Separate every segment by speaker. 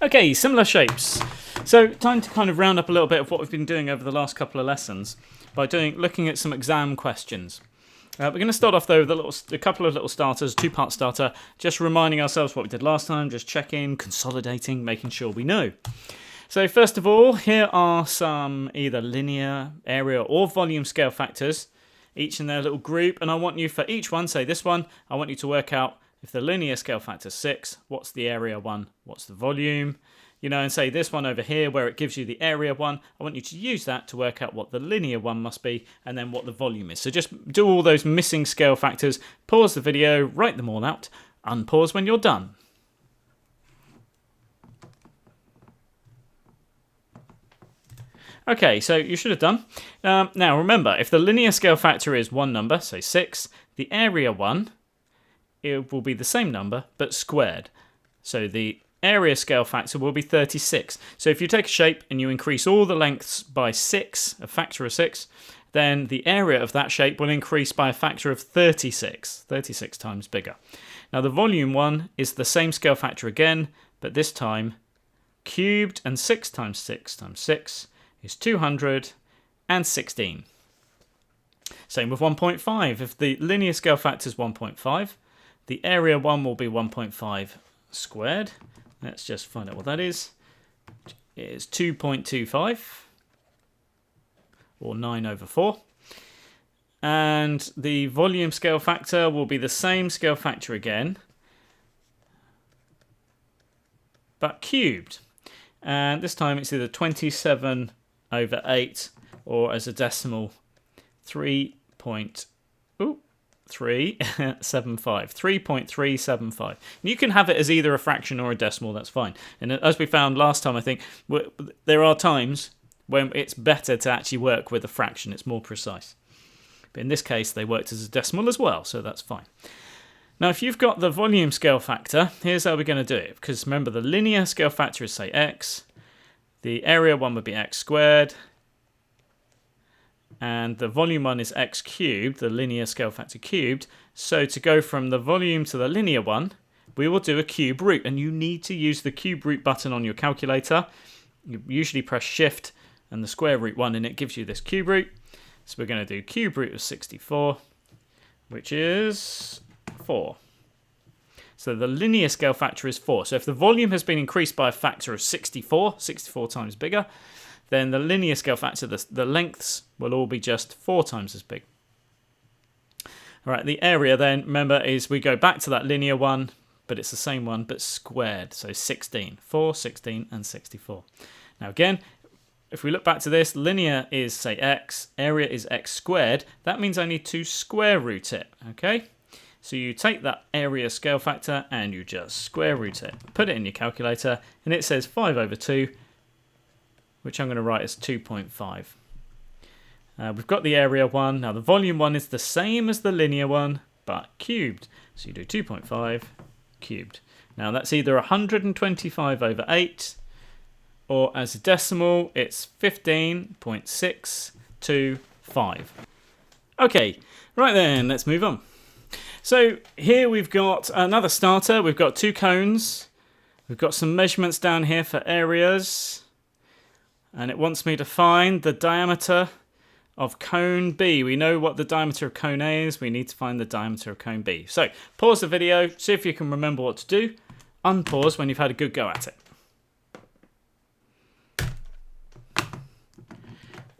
Speaker 1: Okay, similar shapes. So time to kind of round up a little bit of what we've been doing over the last couple of lessons by looking at some exam questions. We're going to start off though with a couple of little starters, two-part starter, just reminding ourselves what we did last time, just checking, consolidating, making sure we know. So first of all, here are some either linear, area or volume scale factors, each in their little group, and I want you for each one, say this one, I want you to work out if the linear scale factor is 6, what's the area one, what's the volume, and say this one over here where it gives you the area one, I want you to use that to work out what the linear one must be and then what the volume is. So just do all those missing scale factors, pause the video, write them all out, unpause when you're done. Okay, so you should have done. Now remember, if the linear scale factor is one number, say 6, the area one, it will be the same number, but squared. So the area scale factor will be 36. So if you take a shape and you increase all the lengths by 6, a factor of 6, then the area of that shape will increase by a factor of 36, 36 times bigger. Now the volume one is the same scale factor again, but this time cubed, and 6 times 6 times 6 is 216. Same with 1.5. If the linear scale factor is 1.5, the area 1 will be 1.5 squared. Let's just find out what that is. It is 2.25, or 9 over 4. And the volume scale factor will be the same scale factor again, but cubed. And this time it's either 27 over 8, or as a decimal, 3.375. You can have it as either a fraction or a decimal, that's fine. And as we found last time, I think there are times when it's better to actually work with a fraction, it's more precise. But in this case, they worked as a decimal as well, so that's fine. Now, if you've got the volume scale factor, here's how we're going to do it. Because remember, the linear scale factor is, say, x. The area one would be x squared. And the volume one is x cubed, the linear scale factor cubed. So to go from the volume to the linear one, we will do a cube root. And you need to use the cube root button on your calculator. You usually press shift and the square root one, and it gives you this cube root. So we're going to do cube root of 64, which is 4. So the linear scale factor is 4. So if the volume has been increased by a factor of 64, 64 times bigger, then the linear scale factor, the lengths will all be just 4 times as big. All right, the area then, remember, is we go back to that linear one, but it's the same one, but squared. So 16, 4, 16, and 64. Now again, if we look back to this, linear is, say, x, area is x squared. That means I need to square root it, okay? So you take that area scale factor and you just square root it. Put it in your calculator, and it says 5 over 2, which I'm going to write as 2.5. We've got the area one. Now the volume one is the same as the linear one, but cubed. So you do 2.5 cubed. Now that's either 125 over 8, or as a decimal, it's 15.625. Okay, right then, let's move on. So here we've got another starter. We've got 2 cones. We've got some measurements down here for areas. And it wants me to find the diameter of cone B. We know what the diameter of cone A is. We need to find the diameter of cone B. So pause the video, see if you can remember what to do. Unpause when you've had a good go at it.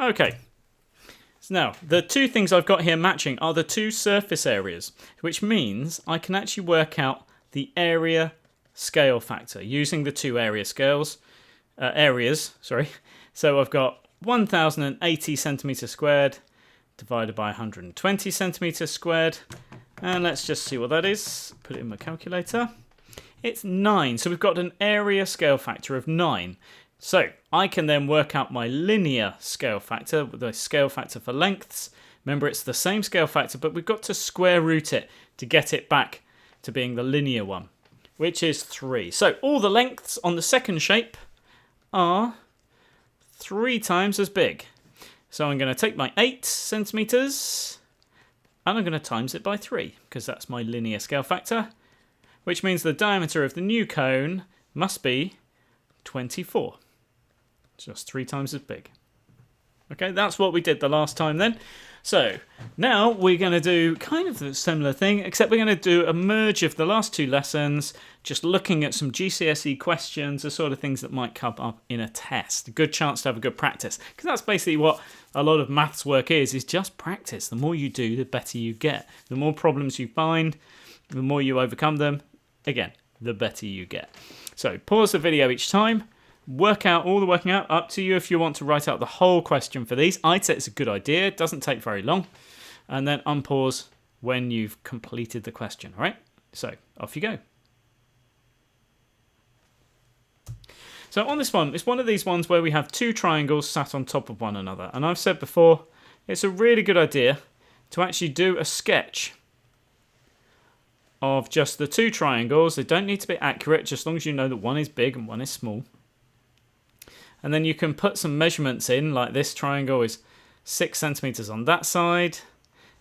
Speaker 1: Okay. So now, the 2 things I've got here matching are the 2 surface areas, which means I can actually work out the area scale factor using the 2 areas. So I've got 1080 centimeters squared divided by 120 centimeters squared. And let's just see what that is. Put it in my calculator. It's 9. So we've got an area scale factor of 9. So I can then work out my linear scale factor, the scale factor for lengths. Remember, it's the same scale factor, but we've got to square root it to get it back to being the linear one, which is 3. So all the lengths on the second shape are 3 times as big. So I'm going to take my 8 centimeters and I'm going to times it by 3 because that's my linear scale factor, which means the diameter of the new cone must be 24. Just 3 times as big. Okay, that's what we did the last time then. So now we're going to do kind of the similar thing, except we're going to do a merge of the last 2 lessons, just looking at some GCSE questions, the sort of things that might come up in a test. A good chance to have a good practice, because that's basically what a lot of maths work is just practice. The more you do, the better you get. The more problems you find, the more you overcome them, again, the better you get. So pause the video each time. Work out all the working out, up to you if you want to write out the whole question for these. I'd say it's a good idea, it doesn't take very long. And then unpause when you've completed the question, all right? So off you go. So on this one, it's one of these ones where we have 2 triangles sat on top of one another. And I've said before, it's a really good idea to actually do a sketch of just the 2 triangles. They don't need to be accurate, just as long as you know that one is big and one is small. And then you can put some measurements in, like this triangle is 6 centimeters on that side.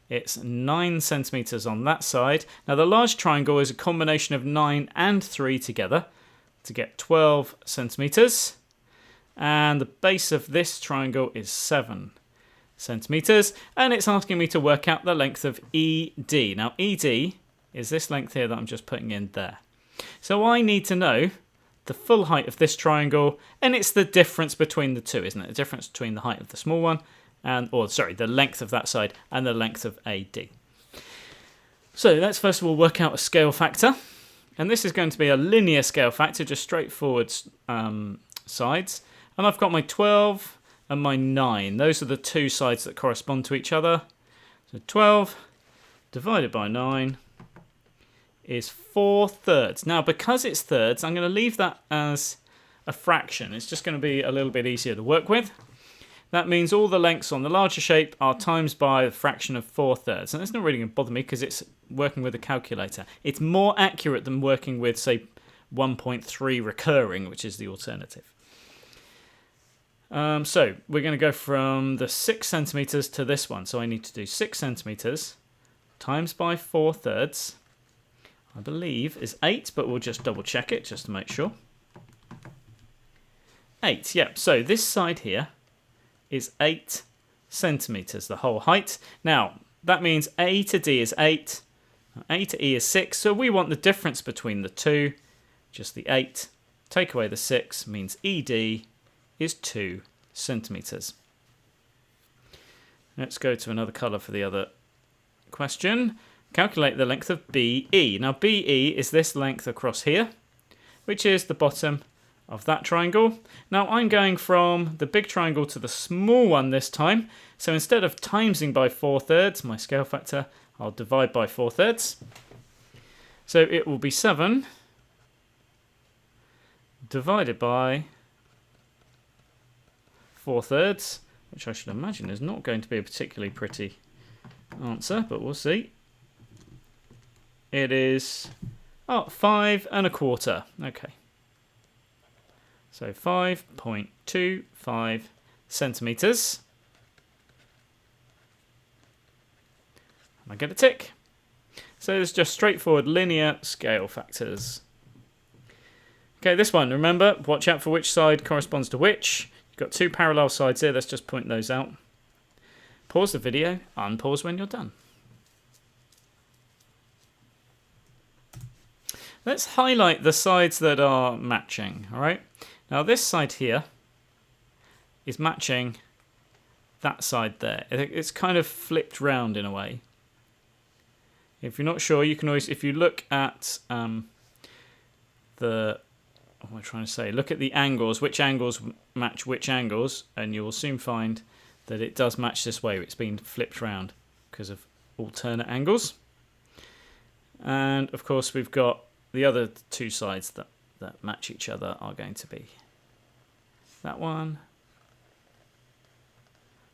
Speaker 1: It's 9 centimeters on that side. Now the large triangle is a combination of 9 and 3 together to get 12 centimeters. And the base of this triangle is 7 centimeters. And it's asking me to work out the length of ED. Now ED is this length here that I'm just putting in there. So I need to know the full height of this triangle, and it's the difference between the two, isn't it? The difference between the height of the small one, the length of that side, and the length of AD. So let's first of all work out a scale factor, and this is going to be a linear scale factor, just straightforward sides. And I've got my 12 and my 9. Those are the 2 sides that correspond to each other. So 12 divided by 9 is 4/3. Now, because it's thirds, I'm going to leave that as a fraction. It's just going to be a little bit easier to work with. That means all the lengths on the larger shape are times by a fraction of 4/3. And it's not really going to bother me because it's working with a calculator. It's more accurate than working with, say, 1.3 recurring, which is the alternative. So we're going to go from the 6 centimeters to this one. So I need to do 6 centimeters times by 4/3. I believe is 8, but we'll just double check it just to make sure. 8, yep. So this side here is 8 centimeters, the whole height. Now, that means A to D is 8, A to E is 6, so we want the difference between the 2, just the 8. Take away the 6 means ED is 2 centimeters. Let's go to another colour for the other question. Calculate the length of BE. Now BE is this length across here, which is the bottom of that triangle. Now I'm going from the big triangle to the small one this time. So instead of timesing by 4/3, my scale factor, I'll divide by 4/3. So it will be 7 divided by 4/3, which I should imagine is not going to be a particularly pretty answer, but we'll see. It is 5 1/4. Okay. So 5.25 centimeters. And I get a tick. So it's just straightforward linear scale factors. Okay, this one, remember, watch out for which side corresponds to which. You've got 2 parallel sides here. Let's just point those out. Pause the video, unpause when you're done. Let's highlight the sides that are matching, all right? Now this side here is matching that side there. It's kind of flipped round in a way. If you're not sure, you can always, if you look at look at the angles, which angles match which angles, and you will soon find that it does match this way. It's been flipped round because of alternate angles. And of course we've got the other 2 sides that match each other are going to be that one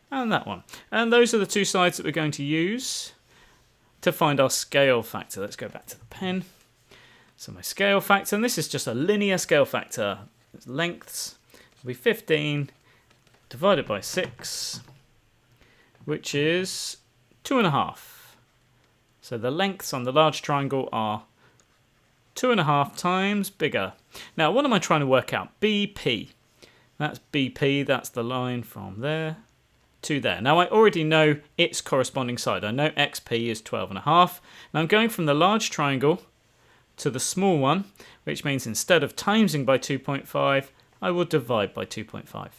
Speaker 1: and that one. And those are the 2 sides that we're going to use to find our scale factor. Let's go back to the pen. So my scale factor, and this is just a linear scale factor. Its lengths will be 15 divided by 6, which is 2.5. So the lengths on the large triangle are 2.5 times bigger. Now, what am I trying to work out? BP. That's BP, that's the line from there to there. Now, I already know its corresponding side. I know XP is 12.5. Now, I'm going from the large triangle to the small one, which means instead of timesing by 2.5, I will divide by 2.5.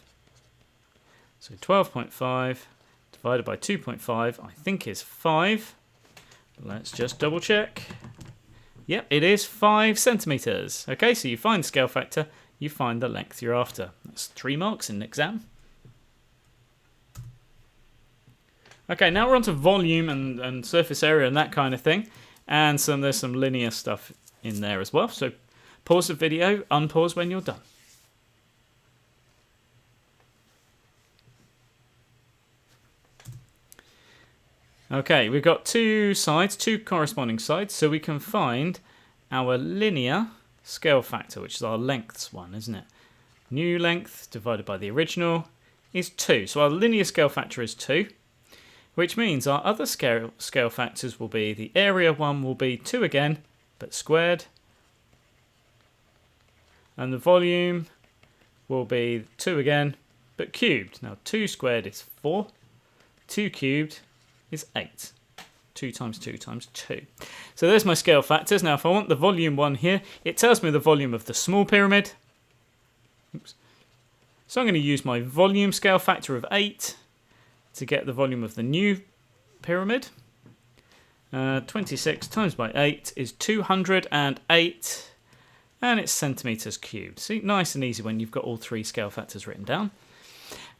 Speaker 1: So 12.5 divided by 2.5, I think is 5. Let's just double check. Yep, it is 5 centimetres. Okay, so you find the scale factor, you find the length you're after. That's 3 marks in an exam. Okay, now we're on to volume and surface area and that kind of thing. And there's some linear stuff in there as well. So pause the video, unpause when you're done. Okay, we've got two sides, two corresponding sides, so we can find our linear scale factor, which is our lengths one, isn't it? New length divided by the original is 2. So our linear scale factor is 2, which means our other scale factors will be, the area one will be 2 again, but squared. And the volume will be 2 again, but cubed. Now 2 squared is 4, 2 cubed is 8. 2 times 2 times 2. So there's my scale factors. Now if I want the volume one here, it tells me the volume of the small pyramid. Oops. So I'm going to use my volume scale factor of 8 to get the volume of the new pyramid. 26 times by 8 is 208, and it's centimetres cubed. See, nice and easy when you've got all 3 scale factors written down.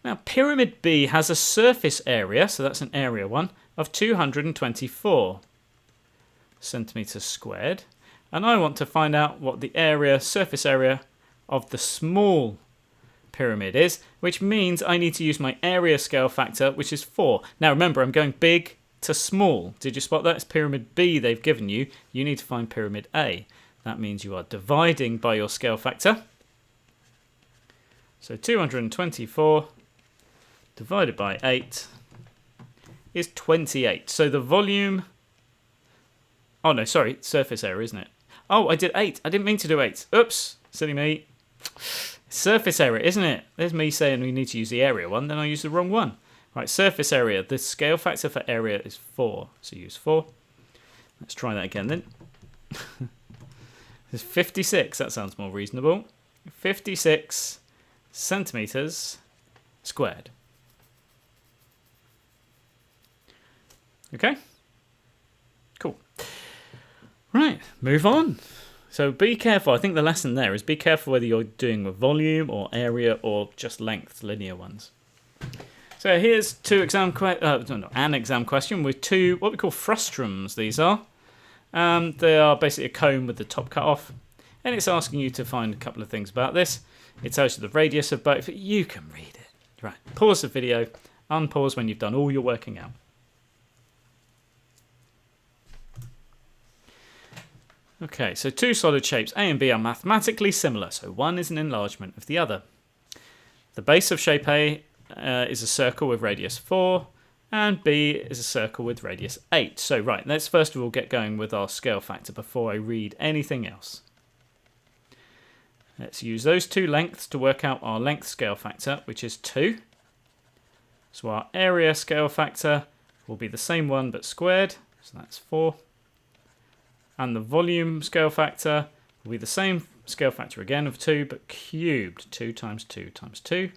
Speaker 1: Now, pyramid B has a surface area, so that's an area one, of 224 centimetres squared. And I want to find out what the surface area of the small pyramid is, which means I need to use my area scale factor, which is 4. Now, remember, I'm going big to small. Did you spot that? It's pyramid B they've given you. You need to find pyramid A. That means you are dividing by your scale factor. So 224 divided by 8 is 28. So the volume... Oh, no, sorry. Surface area, isn't it? Oh, I did 8. I didn't mean to do 8. Oops. Silly me. Surface area, isn't it? There's me saying we need to use the area one. Then I used the wrong one. Right, surface area. The scale factor for area is 4. So use 4. Let's try that again then. There's 56. That sounds more reasonable. 56 centimetres squared. Okay, cool. Right, move on. So be careful. I think the lesson there is be careful whether you're doing with volume or area or just length, linear ones. So here's an exam question with 2 what we call frustums. These are. They are basically a cone with the top cut off, and it's asking you to find a couple of things about this. It tells you the radius of both. You can read it. Right, pause the video, unpause when you've done all your working out. Okay, so 2 solid shapes A and B are mathematically similar, so one is an enlargement of the other. The base of shape A is a circle with radius 4, and B is a circle with radius 8. So right, let's first of all get going with our scale factor before I read anything else. Let's use those 2 lengths to work out our length scale factor, which is 2. So our area scale factor will be the same one but squared, so that's 4. And the volume scale factor will be the same scale factor again of 2, but cubed. 2 times 2 times 2,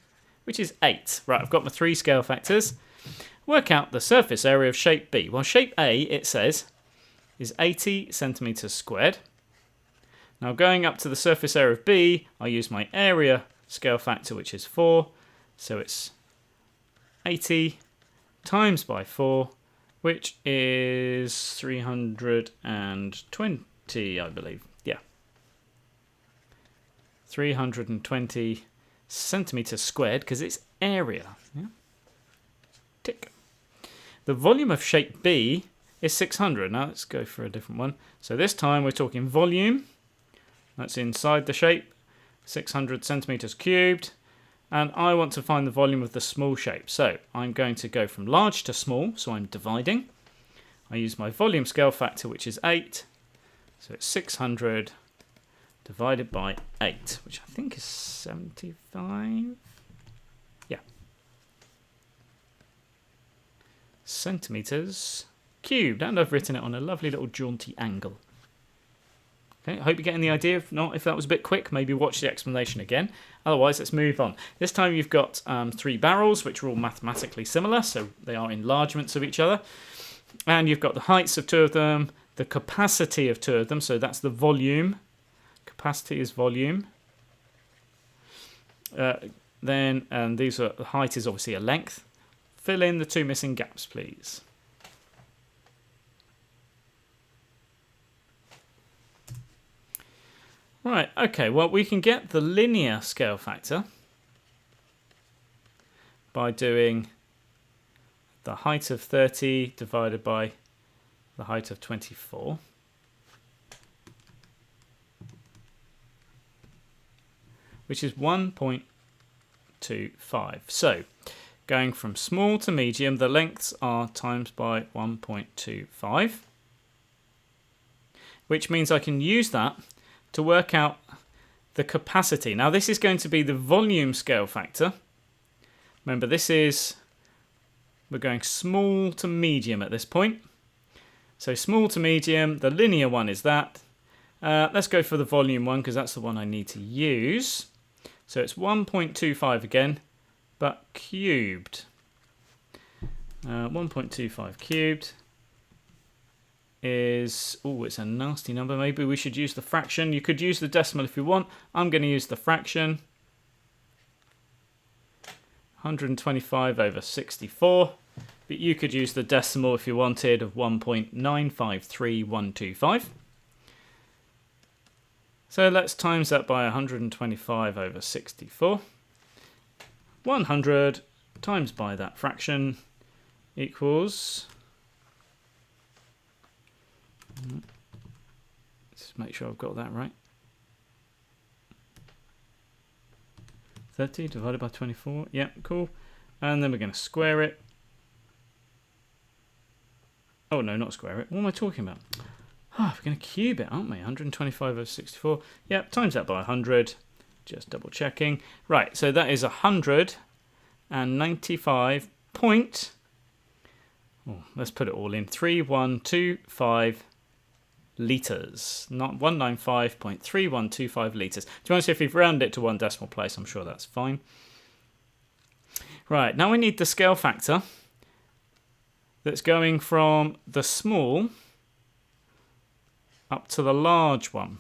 Speaker 1: which is 8. Right, I've got my 3 scale factors. Work out the surface area of shape B. Well, shape A, it says, is 80 centimetres squared. Now, going up to the surface area of B, I use my area scale factor, which is 4. So it's 80 times by 4, which is 320, I believe. Yeah. 320 centimetres squared, because it's area. Yeah. Tick. The volume of shape B is 600. Now let's go for a different one. So this time we're talking volume. That's inside the shape. 600 centimetres cubed. And I want to find the volume of the small shape. So I'm going to go from large to small, so I'm dividing. I use my volume scale factor, which is 8. So it's 600 divided by 8, which I think is 75. Yeah. Centimetres cubed. And I've written it on a lovely little jaunty angle. Okay, I hope you're getting the idea. If not, if that was a bit quick, maybe watch the explanation again. Otherwise, let's move on. This time you've got 3 barrels, which are all mathematically similar, so they are enlargements of each other. And you've got the heights of 2 of them, the capacity of 2 of them, so that's the volume. Capacity is volume. And these are, the height is obviously a length. Fill in the 2 missing gaps, please. Right, okay, well, we can get the linear scale factor by doing the height of 30 divided by the height of 24. Which is 1.25. So, going from small to medium, the lengths are times by 1.25. Which means I can use that to work out the capacity. Now this is going to be the volume scale factor. Remember, we're going small to medium at this point. So small to medium, the linear one is that. Let's go for the volume one because that's the one I need to use. So it's 1.25 again, but cubed. 1.25 cubed is, it's a nasty number. Maybe we should use the fraction. You could use the decimal if you want. I'm going to use the fraction. 125 over 64. But you could use the decimal if you wanted of 1.953125. So let's times that by 125 over 64. 100 times by that fraction equals... Let's make sure I've got that right. 30 divided by 24. Yeah, cool. And then we're going to square it. Oh, no, not square it. What am I talking about? We're going to cube it, aren't we? 125 over 64. Yep, times that by 100. Just double checking. Right, so that is 195 point... let's put it all in. 3125 litres. Not 195.3125 litres. To be honest, if you've rounded it to 1 decimal place, I'm sure that's fine. Right, now we need the scale factor that's going from the small up to the large one.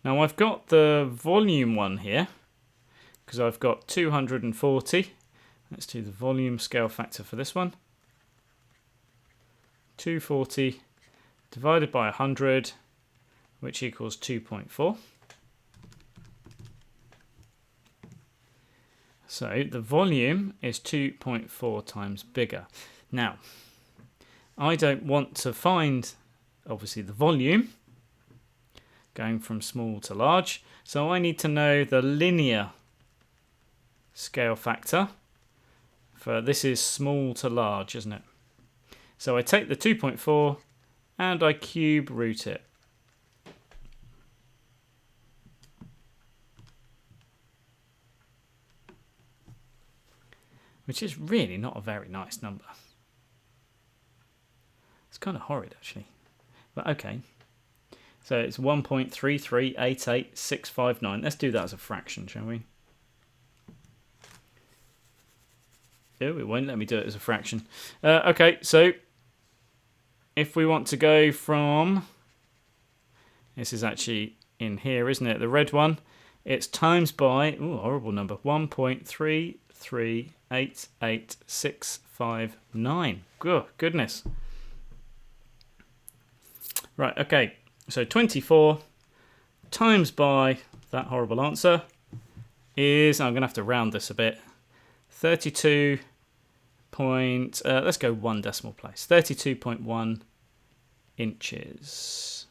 Speaker 1: Now I've got the volume one here because I've got 240. Let's do the volume scale factor for this one. 240 divided by 100, which equals 2.4. So the volume is 2.4 times bigger. Now, I don't want to find, obviously, the volume going from small to large, so I need to know the linear scale factor. For this is small to large, isn't it? So I take the 2.4 and I cube root it. Which is really not a very nice number. It's kind of horrid, actually. But okay. So it's 1.3388659. Let's do that as a fraction, shall we? Oh, it won't let me do it as a fraction. Okay, so if we want to go from... This is actually in here, isn't it? The red one. It's times by... Ooh, horrible number. 1.3388659. Good goodness. Right, okay. So 24 times by that horrible answer is... I'm going to have to round this a bit. 32 point... let's go 1 decimal place. 32.1 inches.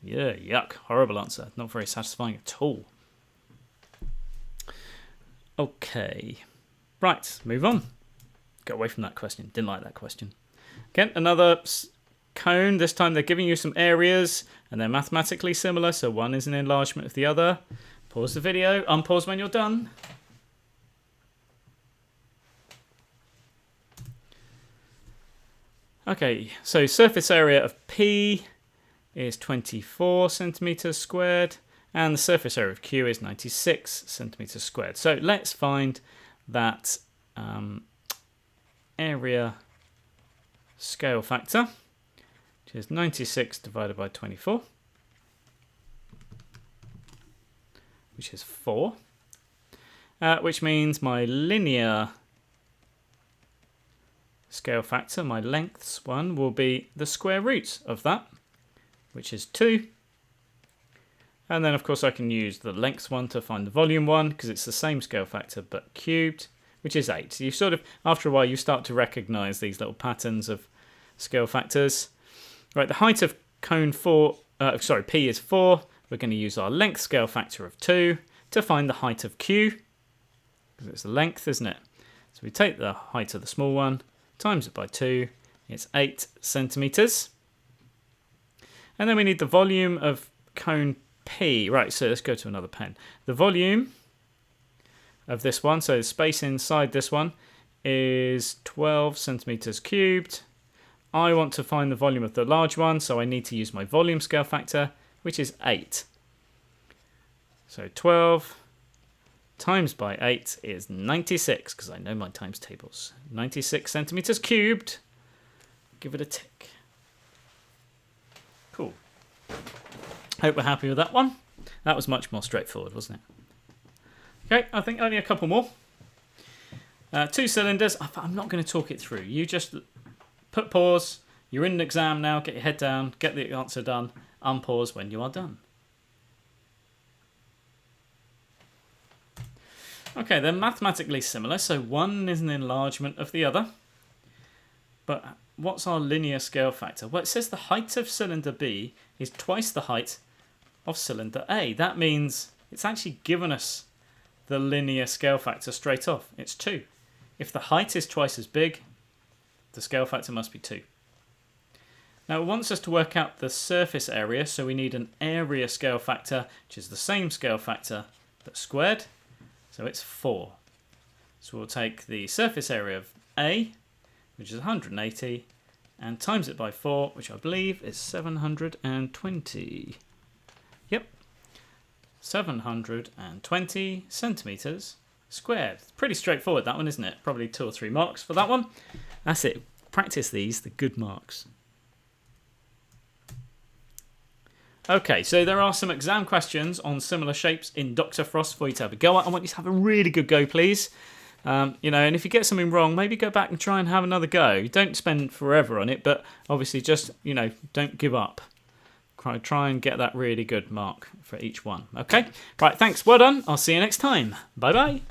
Speaker 1: Yeah, yuck. Horrible answer. Not very satisfying at all. Okay. Right, move on. Go away from that question. Didn't like that question. Again, another cone. This time they're giving you some areas and they're mathematically similar, so one is an enlargement of the other. Pause the video, unpause when you're done. Okay, so surface area of P is 24 centimeters squared, and the surface area of Q is 96 centimeters squared. So let's find that area scale factor, which is 96 divided by 24, which is 4, which means my linear scale factor, my lengths one, will be the square root of that, which is 2. And then, of course, I can use the length one to find the volume one, because it's the same scale factor but cubed, which is 8. So you sort of, after a while, you start to recognize these little patterns of scale factors. Right, the height of cone P is 4. We're going to use our length scale factor of 2 to find the height of Q, because it's the length, isn't it? So we take the height of the small one, times it by 2, it's 8 centimeters. And then we need the volume of cone P. Right, so let's go to another pen. The volume of this one, so the space inside this one, is 12 centimeters cubed. I want to find the volume of the large one, so I need to use my volume scale factor, which is 8. So 12 times by 8 is 96, because I know my times tables. 96 centimeters cubed. Give it a tick. Cool. Hope we're happy with that one. That was much more straightforward, wasn't it? Okay, I think only a couple more. 2 cylinders. I'm not going to talk it through. You just put pause. You're in an exam now. Get your head down. Get the answer done. Unpause when you are done. Okay, they're mathematically similar, so one is an enlargement of the other. But what's our linear scale factor? Well, it says the height of cylinder B is twice the height of cylinder A. That means it's actually given us the linear scale factor straight off. It's 2. If the height is twice as big, the scale factor must be 2. Now it wants us to work out the surface area, so we need an area scale factor, which is the same scale factor but squared. So it's 4. So we'll take the surface area of A, which is 180, and times it by 4, which I believe is 720. Yep, 720 centimetres squared. It's pretty straightforward, that one, isn't it? Probably 2 or 3 marks for that one. That's it. Practice these, the good marks. Okay, so there are some exam questions on similar shapes in Dr. Frost for you to have a go at. I want you to have a really good go, please. And if you get something wrong, maybe go back and try and have another go. Don't spend forever on it, but obviously just, don't give up. Try and get that really good mark for each one. Okay? Right, thanks. Well done. I'll see you next time. Bye-bye.